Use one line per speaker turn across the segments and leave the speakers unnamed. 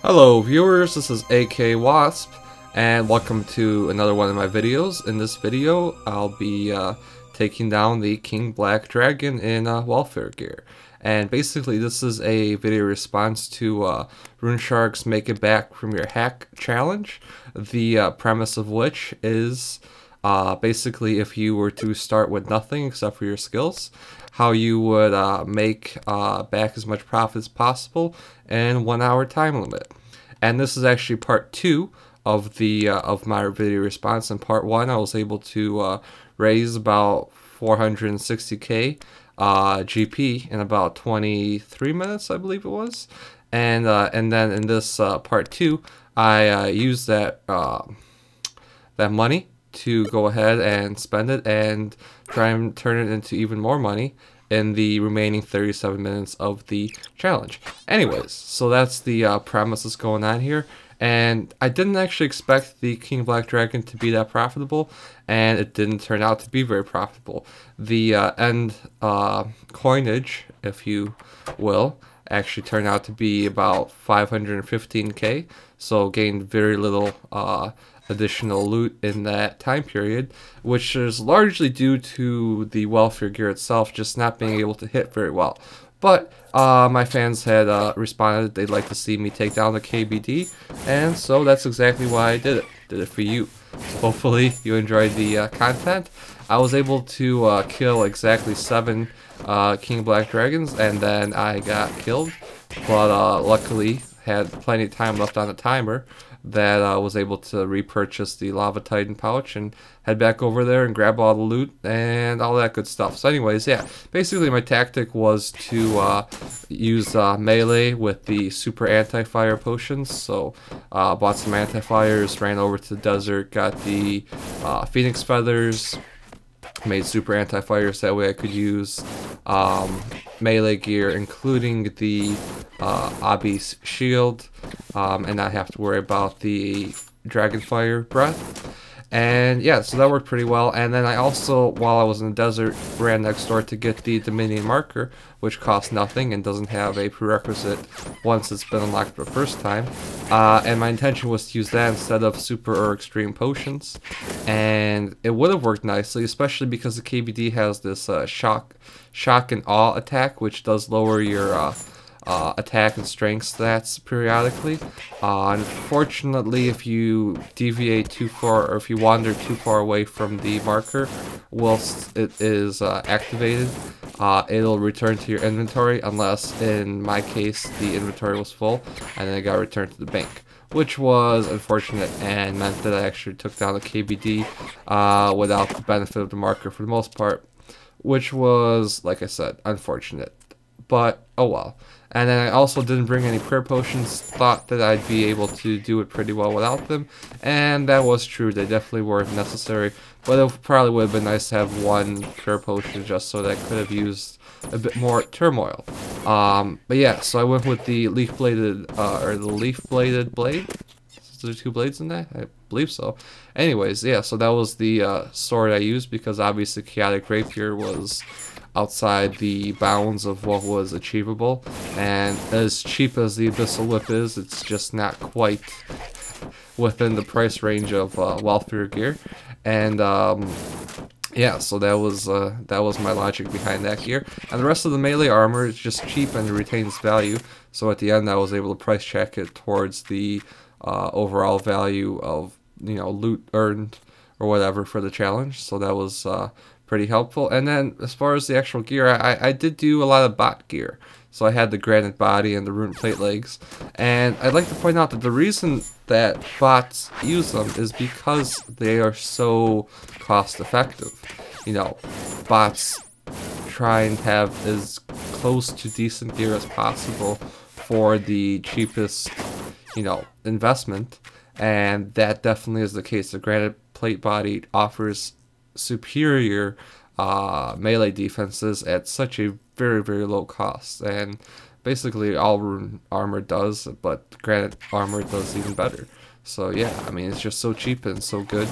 Hello viewers, this is AKWasp and welcome to another one of my videos. In this video I'll be taking down the King Black Dragon in welfare gear. And basically this is a video response to Runeshark's Make It Back from Your Hack challenge. The premise of which is basically if you were to start with nothing except for your skills, how you would make back as much profit as possible in 1 hour time limit. And this is actually part 2 of the of my video response. In part 1 I was able to raise about 460k GP in about 23 minutes, I believe it was. And then in this part 2 I used that money to go ahead and spend it and try and turn it into even more money in the remaining 37 minutes of the challenge. Anyways, so that's the premise that's going on here, and I didn't actually expect the King Black Dragon to be that profitable, and it didn't turn out to be very profitable. The end coinage, if you will, actually turned out to be about 515k, so gained very little additional loot in that time period, which is largely due to the welfare gear itself just not being able to hit very well. But my fans had responded they'd like to see me take down the KBD, and so that's exactly why I did it. Did it for you. So hopefully you enjoyed the content. I was able to kill exactly 7 King Black Dragons, and then I got killed, but luckily had plenty of time left on the timer that was able to repurchase the Lava Titan pouch and head back over there and grab all the loot and all that good stuff. So anyways, yeah, basically my tactic was to use melee with the super anti-fire potions. So bought some anti-fires, ran over to the desert, got the phoenix feathers, made super anti-fires, that way I could use melee gear, including the Obby's shield, and not have to worry about the Dragonfire breath. And yeah, so that worked pretty well. And then I also, while I was in the desert, ran next door to get the Dominion marker, which costs nothing and doesn't have a prerequisite once it's been unlocked for the first time. And my intention was to use that instead of super or extreme potions, and it would have worked nicely, especially because the KBD has this shock and awe attack, which does lower your attack and strength stats periodically. Unfortunately, if you deviate too far, or if you wander too far away from the marker whilst it is activated, it'll return to your inventory, unless in my case the inventory was full and then it got returned to the bank, which was unfortunate and meant that I actually took down the KBD without the benefit of the marker for the most part, which was, like I said, unfortunate. But oh well. And then I also didn't bring any prayer potions, thought that I'd be able to do it pretty well without them, and that was true. They definitely weren't necessary, but it probably would have been nice to have 1 prayer potion just so that I could have used a bit more turmoil. But yeah, so I went with the leaf bladed blade. Is there 2 blades in that? I believe so. Anyways, yeah, so that was the sword I used, because obviously chaotic rapier was outside the bounds of what was achievable, and as cheap as the abyssal whip is, it's just not quite within the price range of welfare gear. And yeah, so that was my logic behind that gear. And the rest of the melee armor is just cheap and retains value, so at the end I was able to price check it towards the overall value of, you know, loot earned or whatever for the challenge. So that was pretty helpful. And then as far as the actual gear, I did do a lot of bot gear. So I had the granite body and the rune plate legs, and I'd like to point out that the reason that bots use them is because they are so cost effective. You know, bots try and have as close to decent gear as possible for the cheapest, you know, investment, and that definitely is the case. The granite plate body offers superior melee defenses at such a very low cost, and basically all rune armor does, but granite armor does even better. So yeah, I mean, it's just so cheap and so good,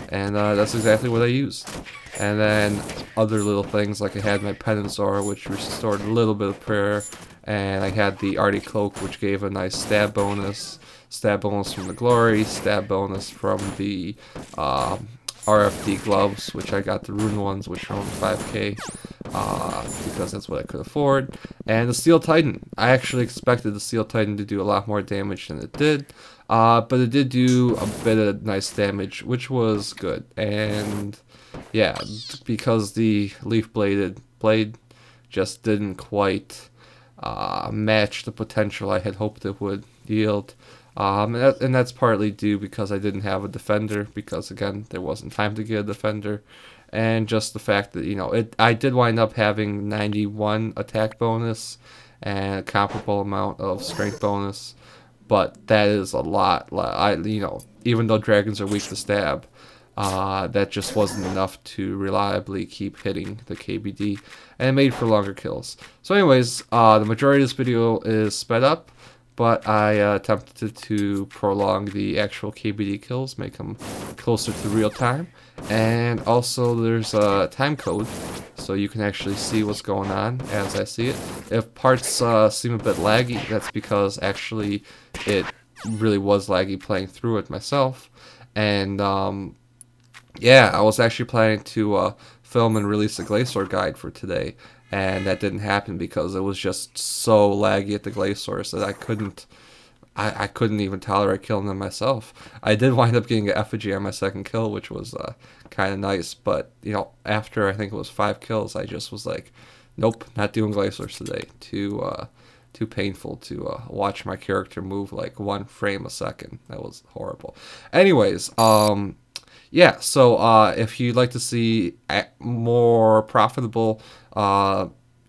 and that's exactly what I used. And then other little things, like I had my penance aura, which restored a little bit of prayer and I had the Arctic Cloak, which gave a nice stab bonus from the Glory, stab bonus from the RFD gloves, which I got the rune ones, which are only 5k, because that's what I could afford. And the Steel Titan. I actually expected the Steel Titan to do a lot more damage than it did, but it did do a bit of nice damage, which was good. And yeah, because the leaf bladed blade just didn't quite match the potential I had hoped it would yield. And that's partly due because I didn't have a defender, because again there wasn't time to get a defender, and just the fact that, you know, I did wind up having 91 attack bonus and a comparable amount of strength bonus, but that is a lot. You know, even though dragons are weak to stab, that just wasn't enough to reliably keep hitting the KBD, and it made for longer kills. So anyways, the majority of this video is sped up, but I attempted to prolong the actual KBD kills, make them closer to real time. And also there's a time code, so you can actually see what's going on as I see it. If parts seem a bit laggy, that's because actually it really was laggy playing through it myself. And yeah, I was actually planning to film and release a Glacier guide for today, and that didn't happen because it was just so laggy at the Glaciers that I couldn't even tolerate killing them myself. I did wind up getting an effigy on my second kill, which was kind of nice, but you know, after I think it was 5 kills, I just was like, nope, not doing Glaciers today. Too painful to watch my character move like 1 frame a second. That was horrible. Anyways, yeah, so if you'd like to see more profitable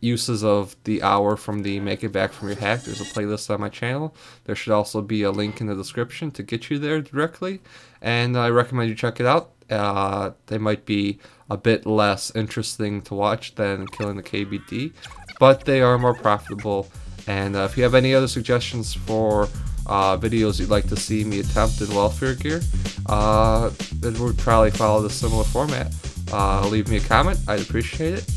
uses of the hour from the Make It Back From Your hack, there's a playlist on my channel. There should also be a link in the description to get you there directly, and I recommend you check it out. They might be a bit less interesting to watch than killing the KBD, but they are more profitable. And if you have any other suggestions for videos you'd like to see me attempt in welfare gear, then we'll probably follow the similar format. Leave me a comment, I'd appreciate it.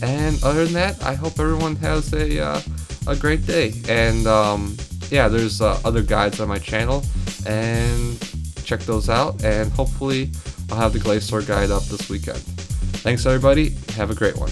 And other than that, I hope everyone has a great day. And yeah, there's other guides on my channel, and check those out. And hopefully I'll have the Glacier guide up this weekend. Thanks everybody, have a great one.